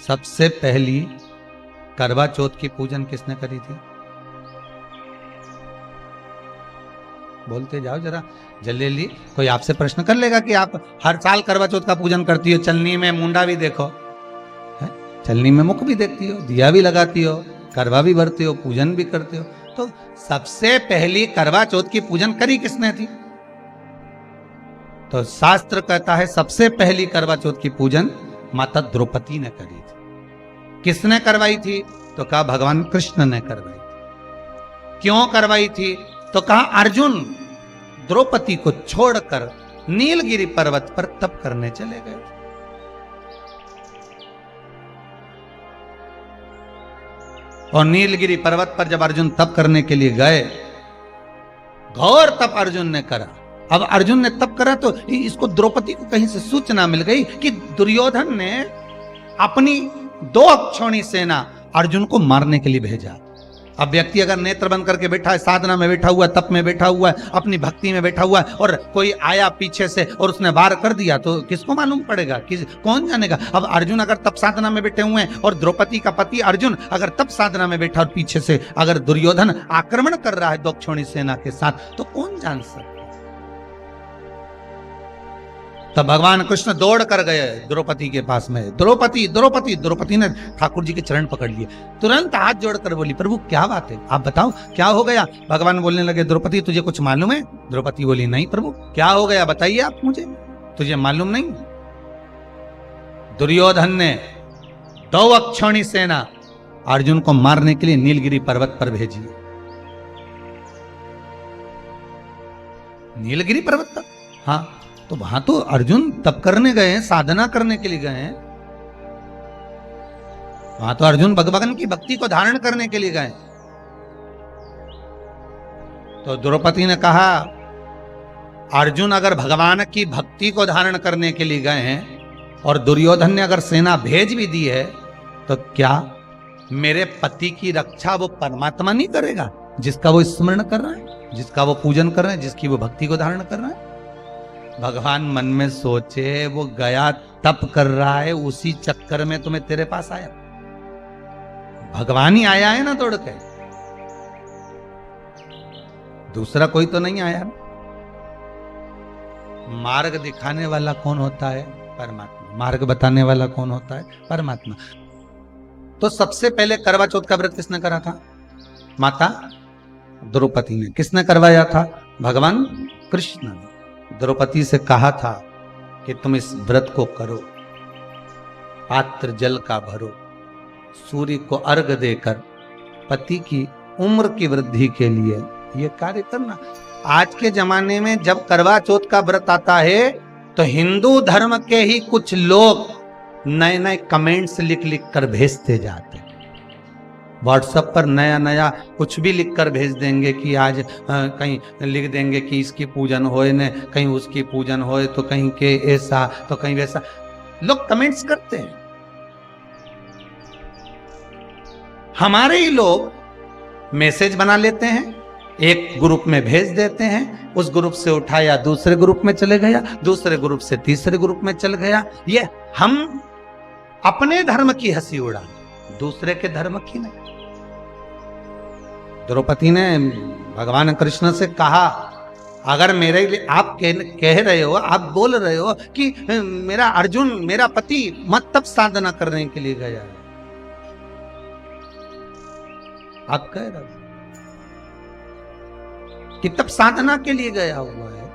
सबसे पहली करवा चौथ की पूजन किसने करी थी? बोलते जाओ जरा जल्दी। कोई आपसे प्रश्न कर लेगा कि आप हर साल करवा चौथ का पूजन करती हो, चलनी में मुंडा भी देखो है? चलनी में मुख भी देखती हो, दिया भी लगाती हो, करवा भी भरती हो, पूजन भी करते हो। तो सबसे पहली करवा चौथ की पूजन करी किसने थी? तो शास्त्र कहता है सबसे पहली करवा चौथ की पूजन माता द्रौपदी ने करी थी। किसने करवाई थी? तो कहा भगवान कृष्ण ने करवाई थी। क्यों करवाई थी? तो कहा अर्जुन द्रौपदी को छोड़कर नीलगिरी पर्वत पर तप करने चले गए। और नीलगिरी पर्वत पर जब अर्जुन तप करने के लिए गए, घोर तप अर्जुन ने करा। अब अर्जुन ने तप करा तो इसको द्रौपदी को कहीं से सूचना मिल गई कि दुर्योधन ने अपनी 2 अक्षौणी सेना अर्जुन को मारने के लिए भेजा। अब व्यक्ति अगर नेत्र बंद करके बैठा है, साधना में बैठा हुआ है, तप में बैठा हुआ है, अपनी भक्ति में बैठा हुआ है, और कोई आया पीछे से और उसने वार कर दिया तो किसको मालूम पड़ेगा? कौन जानेगा? अब अर्जुन अगर तप साधना में बैठे हुए हैं और द्रौपदी का पति अर्जुन अगर तप साधना में बैठा और पीछे से अगर दुर्योधन आक्रमण कर रहा है 2 अक्षौणी सेना के साथ, तो कौन जान सकता? तब भगवान कृष्ण दौड़ कर गए द्रौपदी के पास में। द्रौपदी द्रौपदी द्रौपदी ने ठाकुर जी के चरण पकड़ लिए, तुरंत हाथ जोड़कर बोली प्रभु क्या बात है, आप बताओ क्या हो गया? भगवान बोलने लगे द्रौपदी तुझे कुछ मालूम है? द्रौपदी बोली नहीं प्रभु, क्या हो गया बताइए आप मुझे, तुझे मालूम नहीं? दुर्योधन ने 2 अक्षौणी सेना अर्जुन को मारने के लिए नीलगिरी पर्वत पर भेजी। नीलगिरी पर्वत पर? हाँ, तो वहां तो अर्जुन तप करने गए हैं, साधना करने के लिए गए हैं। वहां तो अर्जुन भगवान की भक्ति को धारण करने के लिए गए। तो द्रौपदी ने कहा अर्जुन अगर भगवान की भक्ति को धारण करने के लिए गए हैं और दुर्योधन ने अगर सेना भेज भी दी है, तो क्या मेरे पति की रक्षा वो परमात्मा नहीं करेगा जिसका वो स्मरण कर रहा है, जिसका वो पूजन कर रहे हैं, जिसकी वो भक्ति को धारण कर रहा है? भगवान मन में सोचे वो गया तप कर रहा है, उसी चक्कर में तुम्हें तेरे पास आया। भगवान ही आया है ना दौड़ के, दूसरा कोई तो नहीं आया। मार्ग दिखाने वाला कौन होता है? परमात्मा। मार्ग बताने वाला कौन होता है? परमात्मा। तो सबसे पहले करवा चौथ का व्रत किसने करा था? माता द्रौपदी ने। किसने करवाया था? भगवान कृष्ण ने। द्रौपदी से कहा था कि तुम इस व्रत को करो, पात्र जल का भरो, सूर्य को अर्घ देकर पति की उम्र की वृद्धि के लिए ये कार्य करना। आज के जमाने में जब करवा चौथ का व्रत आता है तो हिंदू धर्म के ही कुछ लोग नए नए कमेंट्स लिख लिख कर भेजते जाते हैं। व्हाट्सएप पर नया नया कुछ भी लिख कर भेज देंगे कि आज कहीं लिख देंगे कि इसकी पूजन होए ने, कहीं उसकी पूजन होए, तो कहीं के ऐसा तो कहीं वैसा, लोग कमेंट्स करते हैं। हमारे ही लोग मैसेज बना लेते हैं, एक ग्रुप में भेज देते हैं, उस ग्रुप से उठाया दूसरे ग्रुप में चले गया, दूसरे ग्रुप से तीसरे ग्रुप में चल गया। ये हम अपने धर्म की हंसी उड़ा, दूसरे के धर्म की नहीं। द्रौपदी ने भगवान कृष्ण से कहा अगर मेरे लिए आप कह रहे हो, आप बोल रहे हो कि मेरा अर्जुन मेरा पति मत तप साधना करने के लिए गया है, आप कह रहे हो कि तप साधना के लिए गया हुआ है।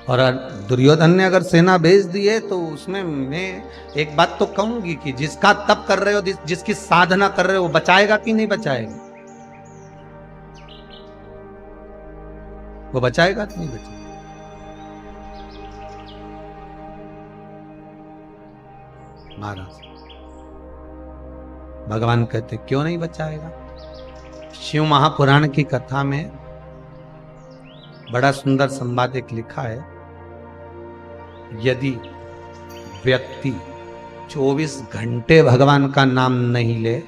और दुर्योधन ने अगर सेना भेज दी है तो उसमें मैं एक बात तो कहूंगी कि जिसका तप कर रहे हो, जिसकी साधना कर रहे हो, वो बचाएगा कि नहीं बचाएगा? वो बचाएगा कि नहीं बचाएगा? महाराज भगवान कहते क्यों नहीं बचाएगा? शिव महापुराण की कथा में बड़ा सुंदर संवाद एक लिखा है। यदि व्यक्ति 24 घंटे भगवान का नाम नहीं ले,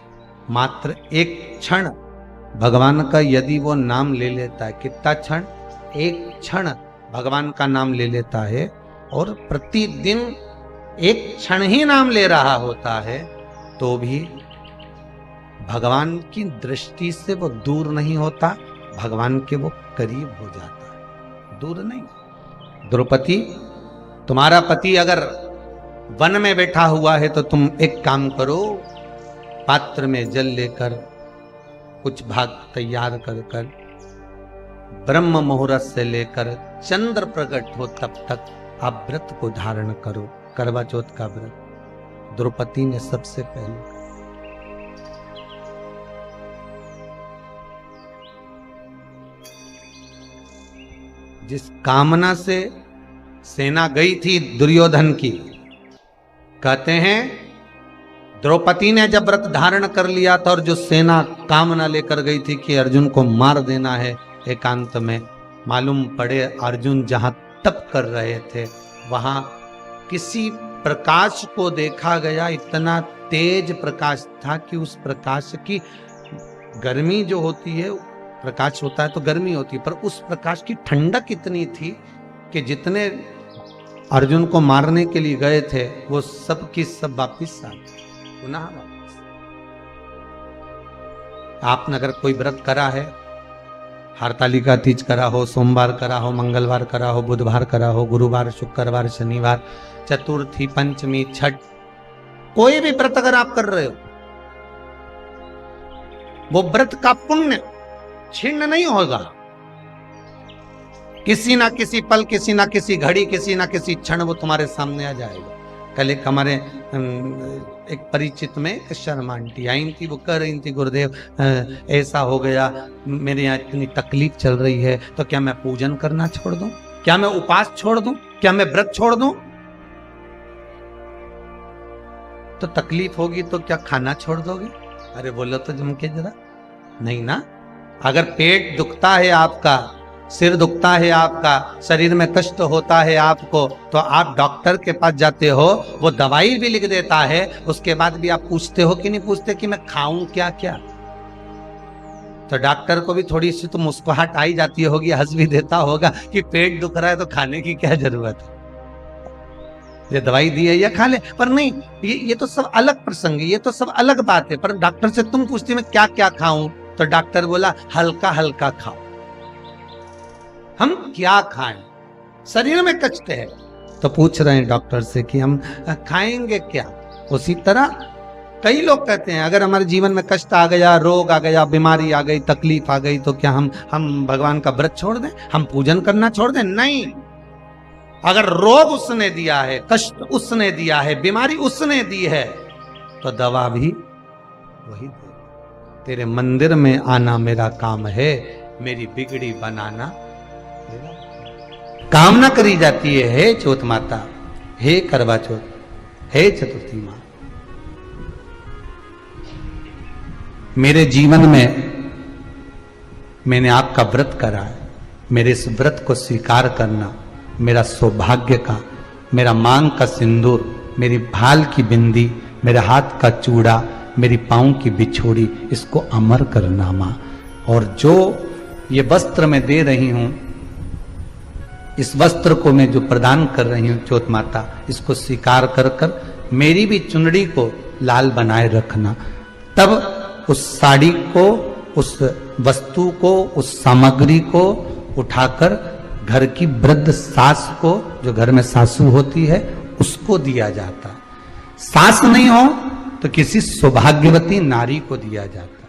मात्र एक क्षण भगवान का यदि वो नाम ले लेता है, कितना क्षण? एक क्षण भगवान का नाम ले लेता है और प्रतिदिन एक क्षण ही नाम ले रहा होता है तो भी भगवान की दृष्टि से वो दूर नहीं होता, भगवान के वो करीब हो जाता है, दूर नहीं। द्रौपदी, तुम्हारा पति अगर वन में बैठा हुआ है तो तुम एक काम करो, पात्र में जल लेकर कुछ भाग तैयार कर कर ब्रह्म मुहूर्त से लेकर चंद्र प्रकट हो तब तक आप व्रत को धारण करो, करवा चौथ का व्रत। द्रौपदी ने सबसे पहले जिस कामना से सेना गई थी दुर्योधन की, कहते हैं द्रौपदी ने जब व्रत धारण कर लिया था और जो सेना कामना लेकर गई थी कि अर्जुन को मार देना है एकांत में, मालूम पड़े अर्जुन जहां तप कर रहे थे वहां किसी प्रकाश को देखा गया, इतना तेज प्रकाश था कि उस प्रकाश की गर्मी जो होती है, प्रकाश होता है तो गर्मी होती है, पर उस प्रकाश की ठंडक इतनी थी कि जितने अर्जुन को मारने के लिए गए थे वो सब की सब वापिस आ गए, पुनः वापिस। आपने अगर कोई व्रत करा है, हरतालिका तीज करा हो, सोमवार करा हो, मंगलवार करा हो, बुधवार करा हो, गुरुवार, शुक्रवार, शनिवार, चतुर्थी, पंचमी, छठ, कोई भी व्रत अगर आप कर रहे हो, वो व्रत का पुण्य छिन्न नहीं होगा। किसी ना किसी पल, किसी ना किसी घड़ी, किसी ना किसी क्षण वो तुम्हारे सामने आ जाएगा। कल एक हमारे एक परिचित में एक शर्मा आंटी आई थी, वो कह रही थी गुरुदेव ऐसा हो गया, मेरे यहाँ इतनी तकलीफ चल रही है, तो क्या मैं पूजन करना छोड़ दूं, क्या मैं उपास छोड़ दूं, क्या मैं व्रत छोड़ दूं? तो तकलीफ होगी तो क्या खाना छोड़ दोगे? अरे बोलो तो जम के जरा, नहीं ना। अगर पेट दुखता है आपका, सिर दुखता है आपका, शरीर में कष्ट होता है आपको, तो आप डॉक्टर के पास जाते हो, वो दवाई भी लिख देता है, उसके बाद भी आप पूछते हो कि नहीं पूछते कि मैं खाऊं क्या क्या? तो डॉक्टर को भी थोड़ी सी तो मुस्कुराहट आई जाती होगी, हंस भी देता होगा कि पेट दुख रहा है तो खाने की क्या जरूरत है, ये दवाई दी है या खा ले। पर नहीं, ये तो सब अलग प्रसंग है, ये तो सब अलग बात है। पर डॉक्टर से तुम पूछते मैं क्या क्या खाऊं, तो डॉक्टर बोला हल्का हल्का खाओ। हम क्या खाएं? शरीर में कष्ट है तो पूछ रहे हैं डॉक्टर से कि हम खाएंगे क्या। उसी तरह कई लोग कहते हैं अगर हमारे जीवन में कष्ट आ गया, रोग आ गया, बीमारी आ गई, तकलीफ आ गई, तो क्या हम भगवान का व्रत छोड़ दें, हम पूजन करना छोड़ दें? नहीं। अगर रोग उसने दिया है, कष्ट उसने दिया है, बीमारी उसने दी है, तो दवा भी वही दे। तेरे मंदिर में आना मेरा काम है, मेरी बिगड़ी बनाना मेरा कामना करी जाती है। हे चौथ माता, हे करवा चौथ, हे चतुर्थी माँ, मेरे जीवन में मैंने आपका व्रत करा है, मेरे इस व्रत को स्वीकार करना मेरा सौभाग्य का, मेरा मांग का सिंदूर, मेरी भाल की बिंदी, मेरे हाथ का चूड़ा, मेरी पाँव की बिछोड़ी, इसको अमर करना माँ। और जो ये वस्त्र मैं दे रही हूं, इस वस्त्र को मैं जो प्रदान कर रही हूं चौथ माता, इसको स्वीकार कर कर मेरी भी चुनड़ी को लाल बनाए रखना। तब उस साड़ी को, उस वस्तु को, उस सामग्री को उठाकर घर की वृद्ध सास को, जो घर में सासू होती है, उसको दिया जाता। सास नहीं हो तो किसी सौभाग्यवती नारी को दिया जाता।